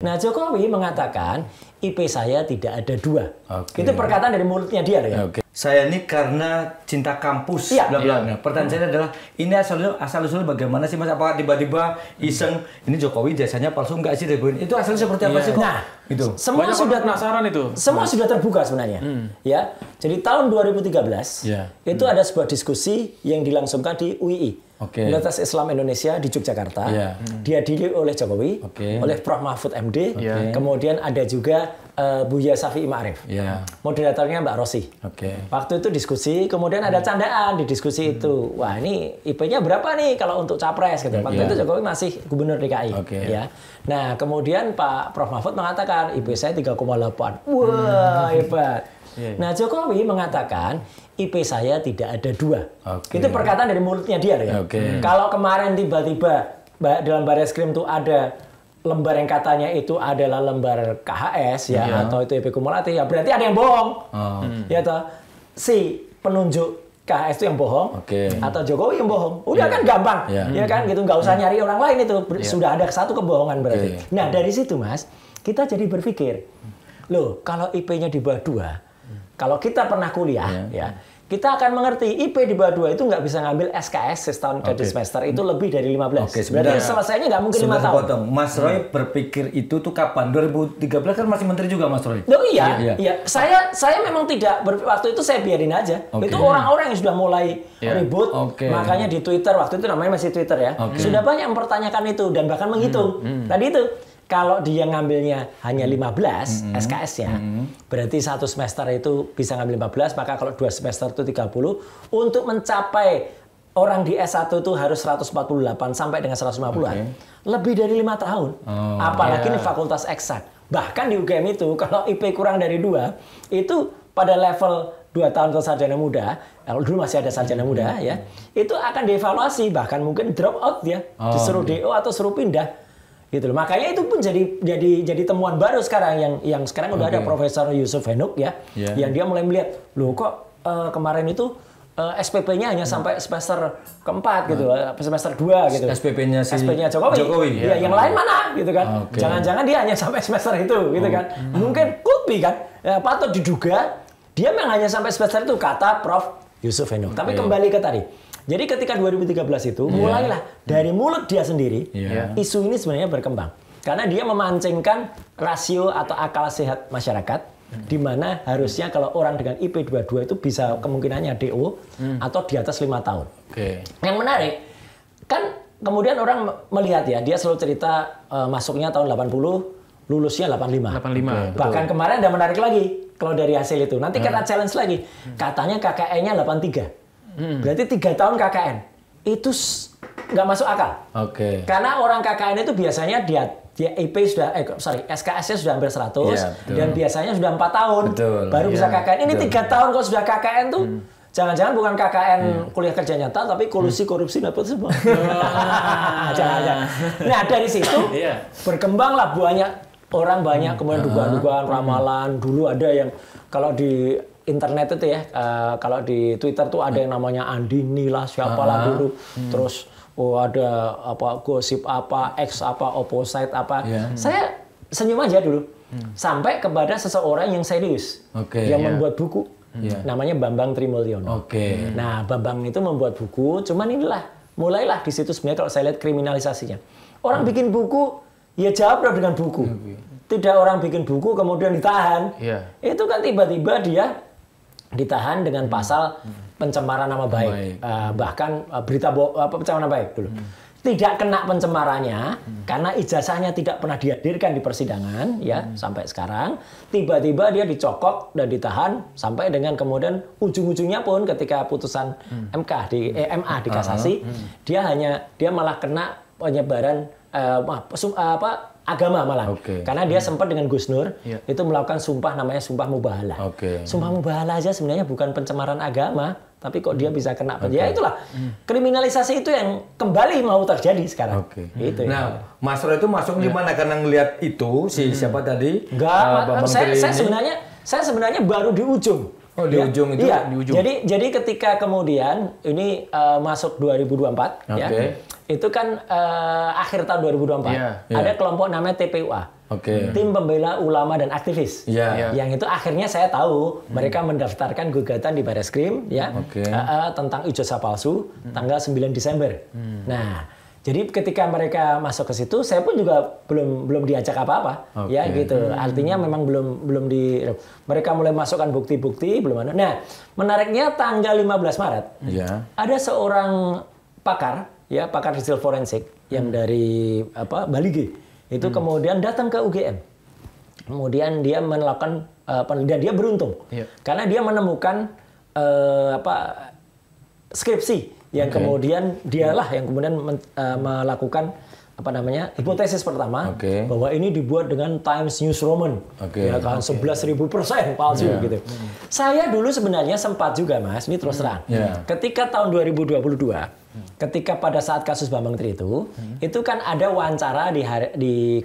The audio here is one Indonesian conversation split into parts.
Nah, Jokowi mengatakan IP saya tidak ada 2. Oke. Itu perkataan dari mulutnya dia loh ya. Oke. Saya ini karena cinta kampus. Iya. Bla bla. Nah, pertanyaan saya adalah ini asal-usul bagaimana sih Mas? Apakah tiba-tiba iseng ini Jokowi jasanya palsu enggak sih? Itu asalnya seperti apa sih kok? Nah, itu. Semua Banyak sudah penasaran itu. Semua sudah terbuka sebenarnya. Ya. Jadi tahun 2013 itu ada sebuah diskusi yang dilangsungkan di UII. Universitas Islam Indonesia di Yogyakarta. Dihadiri oleh Jokowi, oleh Prof. Mahfud MD, kemudian ada juga Buya Syafi'i Ma'arif. Moderatornya Mbak Rosi. Waktu itu diskusi, kemudian ada candaan di diskusi itu. Wah, ini IP-nya berapa nih kalau untuk capres gitu. Waktu itu Jokowi masih gubernur DKI. Ya. Nah, kemudian Pak Prof. Mahfud mengatakan IP saya 3,8. Wah, hebat. Nah, Jokowi mengatakan IP saya tidak ada 2. Itu perkataan dari mulutnya dia loh ya. Kalau kemarin tiba-tiba dalam Barreskrim itu ada lembar yang katanya itu adalah lembar KHS ya atau itu IP kumulatif, ya berarti ada yang bohong. Ya toh, si penunjuk KHS itu yang bohong atau Jokowi yang bohong. Udah kan gampang. Ya kan gitu, nggak usah nyari orang lain itu. Sudah ada satu kebohongan berarti. Nah, dari situ Mas, kita jadi berpikir, loh, kalau IP-nya di bawah 2, kalau kita pernah kuliah, ya, kita akan mengerti IP di bawah 2 itu nggak bisa ngambil SKS setahun kredit semester, itu lebih dari 15. Berarti selesainya nggak mungkin 5 tahun. Mas Roy berpikir itu tuh kapan? 2013 kan masih menteri juga Mas Roy. Oh iya. Saya memang tidak waktu itu saya biarin aja. Itu orang-orang yang sudah mulai ribut, makanya di Twitter waktu itu namanya masih Twitter ya, sudah banyak mempertanyakan itu dan bahkan menghitung. Tadi itu. Kalau dia ngambilnya hanya 15 SKS-nya, berarti 1 semester itu bisa ngambil 15, maka kalau 2 semester itu 30. Untuk mencapai orang di S1 itu harus 148 sampai dengan 150-an. Lebih dari 5 tahun. Apalagi ini fakultas eksak. Bahkan di UGM itu, kalau IP kurang dari 2, itu pada level 2 tahun ke sarjana muda, kalau dulu masih ada sarjana muda ya, itu akan dievaluasi, bahkan mungkin drop out dia, disuruh DO atau suruh pindah. Gitu loh. Makanya itu pun jadi temuan baru sekarang yang sekarang udah ada Profesor Yusuf Henuk ya, yang dia mulai melihat, loh kok kemarin itu SPP-nya hanya sampai semester keempat gitu, semester 2 gitu. SPP-nya Jokowi. Ya, yang lain mana gitu kan. Jangan-jangan dia hanya sampai semester itu gitu kan. Mungkin kopi kan. Ya, patut diduga dia memang hanya sampai semester itu, kata Prof. Yusuf Henuk. Tapi kembali ke tadi. Jadi ketika 2013 itu mulailah dari mulut dia sendiri isu ini sebenarnya berkembang. Karena dia memancingkan rasio atau akal sehat masyarakat, di mana harusnya kalau orang dengan IP 22 itu bisa kemungkinannya DO atau di atas 5 tahun. Yang menarik, kan kemudian orang melihat ya, dia selalu cerita masuknya tahun 80, lulusnya 85. Bahkan kemarin ada menarik lagi kalau dari hasil itu. Nanti kita challenge lagi. Katanya KKN-nya 83. Berarti 3 tahun KKN. Itu nggak masuk akal. Karena orang KKN itu biasanya dia IP sudah SKS-nya sudah hampir 100 dan biasanya sudah 4 tahun baru bisa KKN. Ini 3 tahun kalau sudah KKN tuh jangan-jangan bukan KKN kuliah kerja nyata, tapi kolusi korupsi dapat semua. Jangan-jangan. Nah, dari situ berkembanglah banyak kemudian dugaan-dugaan, ramalan. Dulu ada yang kalau di internet itu ya, kalau di Twitter tuh ada yang namanya Andini lah, siapalah dulu. Terus ada apa gosip apa, X apa, opposite apa. Saya senyum aja dulu. Sampai kepada seseorang yang serius, yang membuat buku. Namanya Bambang Trimulyono. Nah, Bambang itu membuat buku, cuman mulailah di situ sebenarnya kalau saya lihat kriminalisasinya. Orang bikin buku, ya jawab dengan buku. Tidak orang bikin buku kemudian ditahan. Itu kan tiba-tiba dia ditahan dengan pasal pencemaran nama baik, bahkan pencemaran nama baik dulu. Tidak kena pencemarannya karena ijazahnya tidak pernah dihadirkan di persidangan ya sampai sekarang. Tiba-tiba dia dicokok dan ditahan sampai dengan kemudian ujung-ujungnya pun ketika putusan MA di kasasi, dia malah kena penyebaran agama malah. Karena dia sempat dengan Gus Nur itu melakukan namanya sumpah mubahalah. Sumpah mubahalah aja sebenarnya bukan pencemaran agama, tapi kok dia bisa kena penjara. Itulah kriminalisasi itu yang kembali mau terjadi sekarang. Itu. Nah, Mas Roy itu masuk di mana karena ngelihat itu siapa tadi? Enggak, saya sebenarnya baru di ujung. Di ujung itu. Iya. Di ujung. Jadi ketika kemudian ini masuk 2024 ya. itu kan akhir tahun 2024. Ada kelompok namanya TPUA. Tim Pembela Ulama dan Aktivis. Yang itu akhirnya saya tahu mereka mendaftarkan gugatan di Bareskrim ya tentang ijazah palsu tanggal 9 Desember. Nah, jadi ketika mereka masuk ke situ, saya pun juga belum diajak apa-apa, ya gitu. Artinya memang belum mereka mulai masukkan bukti-bukti belum ada. Nah, menariknya tanggal 15 Maret ada seorang pakar digital forensik yang dari Bali G itu kemudian datang ke UGM. Kemudian dia melakukan penelitian, dia beruntung karena dia menemukan skripsi yang kemudian dialah yang kemudian melakukan hipotesis pertama bahwa ini dibuat dengan Times News Roman, ya kan 11.000% palsu gitu. Saya dulu sebenarnya sempat juga Mas, ini terus terang. Ketika tahun 2022, ketika pada saat kasus Bambang Tri itu kan ada wawancara di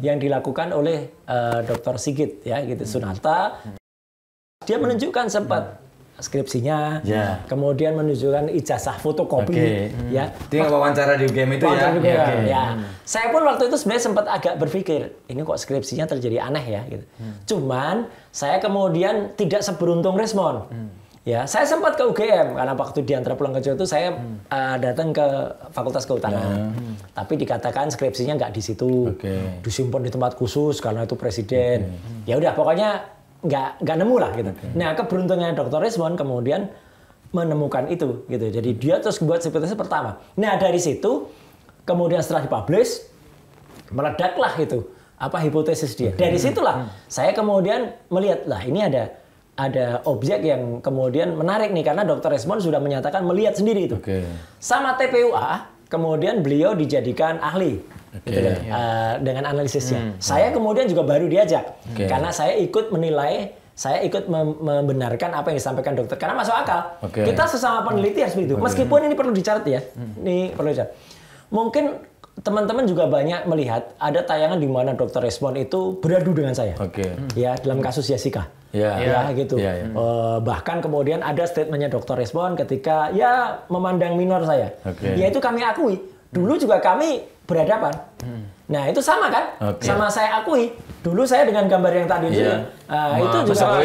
yang dilakukan oleh Dr. Sigit ya gitu Sunarta. Dia menunjukkan sempat skripsinya, kemudian menunjukkan ijazah fotokopi, ya. Dia wawancara di UGM itu ya. Saya pun waktu itu sebenarnya sempat agak berpikir, ini kok skripsinya terjadi aneh ya, gitu. Cuman saya kemudian tidak seberuntung Resmond. Ya, saya sempat ke UGM karena waktu diantar pulang ke Jawa itu saya datang ke Fakultas Kehutanan. Tapi dikatakan skripsinya nggak di situ, disimpan di tempat khusus karena itu presiden. Ya udah, pokoknya nggak nemu lah gitu. Nah, keberuntungan Dr. Resmond kemudian menemukan itu gitu. Jadi dia terus buat hipotesis pertama. Nah, dari situ kemudian setelah dipublish meledaklah itu hipotesis dia. Dari situlah saya kemudian melihat lah ini ada objek yang kemudian menarik nih karena Dr. Resmond sudah menyatakan melihat sendiri itu. Sama TPUA kemudian beliau dijadikan ahli. Gitu kan, dengan analisisnya. Saya kemudian juga baru diajak karena saya ikut menilai, saya ikut membenarkan apa yang disampaikan dokter karena masuk akal. Kita sesama peneliti harus begitu. Meskipun ini perlu dicatat ya. Ini perlu dicatat. Mungkin teman-teman juga banyak melihat ada tayangan di mana Dr. Resmond itu beradu dengan saya. Ya, dalam kasus Jessica. Ya gitu. Bahkan kemudian ada statementnya Dr. Resmond ketika ya memandang minor saya. Ya itu kami akui. Dulu juga kami berhadapan. Nah, itu sama kan? Sama saya akui. Dulu saya dengan gambar yang tadi itu. Itu juga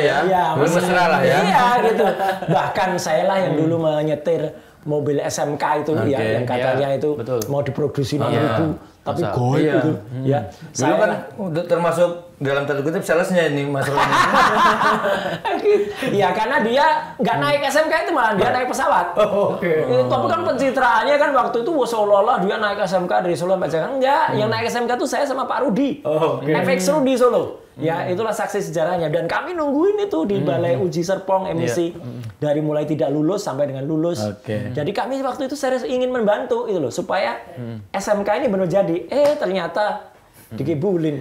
mesra lah ya. Iya gitu. Bahkan saya lah yang dulu menyetir mobil SMK itu yang katanya itu mau diproduksi 6.000 tapi goib itu. Ya. Dulu kan termasuk dalam tanda kutip salesnya ini Mas Roni. Iya, karena dia nggak naik SMK itu malah dia naik pesawat. Tapi kan pencitraannya kan waktu itu seolah-olah dia naik SMK dari Solo sampai Jakarta. Enggak, yang naik SMK itu saya sama Pak Rudi. FX Rudi Solo. Ya, itulah saksi sejarahnya. Dan kami nungguin itu di Balai Uji Serpong emisi dari mulai tidak lulus sampai dengan lulus. Jadi kami waktu itu serius ingin membantu itu loh supaya SMK ini benar jadi. Ternyata dikibulin.